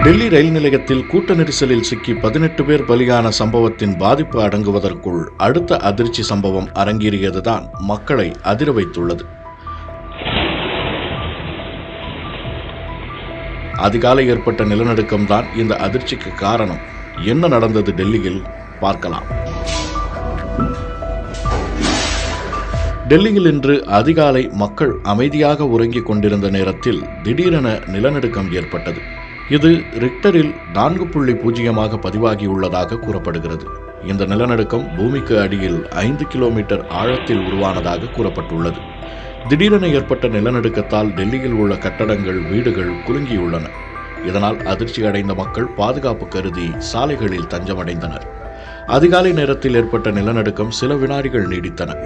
டெல்லி ரயில் நிலையத்தில் கூட்ட நெரிசலில் சிக்கி 18 பேர் பலியான சம்பவத்தின் பாதிப்பு அடங்குவதற்குள் அடுத்த அதிர்ச்சி சம்பவம் அரங்கேறியதுதான் மக்களை அதிர வைத்துள்ளது. அதிகாலை ஏற்பட்ட நிலநடுக்கம்தான் இந்த அதிர்ச்சிக்கு காரணம். என்ன நடந்தது டெல்லியில் பார்க்கலாம். டெல்லியில் இன்று அதிகாலை மக்கள் அமைதியாக உறங்கிக் கொண்டிருந்த நேரத்தில் திடீரென நிலநடுக்கம் ஏற்பட்டது. இது ரிக்டரில் 4.0 பதிவாகியுள்ளதாக கூறப்படுகிறது. இந்த நிலநடுக்கம் பூமிக்கு அடியில் 5 கிலோமீட்டர் ஆழத்தில் உருவானதாக கூறப்பட்டுள்ளது. திடீரென ஏற்பட்ட நிலநடுக்கத்தால் டெல்லியில் உள்ள கட்டடங்கள், வீடுகள் குலுங்கியுள்ளன. இதனால் அதிர்ச்சி அடைந்த மக்கள் பாதுகாப்பு கருதி சாலைகளில் தஞ்சமடைந்தனர். அதிகாலை நேரத்தில் ஏற்பட்ட நிலநடுக்கம் சில வினாடிகள் நீடித்தன.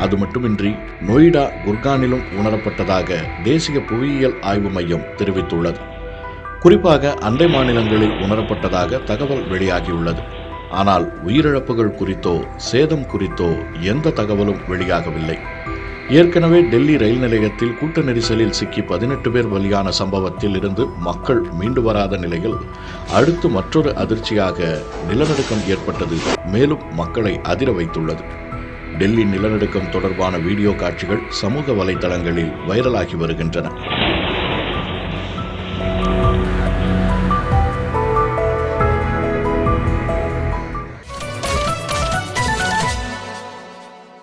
அது மட்டுமின்றி நொய்டா, குர்கானிலும் உணரப்பட்டதாக தேசிய புவியியல் ஆய்வு மையம் தெரிவித்துள்ளது. குறிப்பாக அண்டை மாநிலங்களில் உணரப்பட்டதாக தகவல் வெளியாகியுள்ளது. ஆனால் உயிரிழப்புகள் குறித்தோ சேதம் குறித்தோ எந்த தகவலும் வெளியாகவில்லை. ஏற்கனவே டெல்லி ரயில் நிலையத்தில் கூட்ட நெரிசலில் சிக்கி 18 பேர் பலியான சம்பவத்தில் இருந்து மக்கள் மீண்டு வராத நிலையில் அடுத்து மற்றொரு அதிர்ச்சியாக நிலநடுக்கம் ஏற்பட்டது மேலும் மக்களை அதிர வைத்துள்ளது. டெல்லி நிலநடுக்கம் தொடர்பான வீடியோ காட்சிகள் சமூக வலைதளங்களில் வைரலாகி வருகின்றன.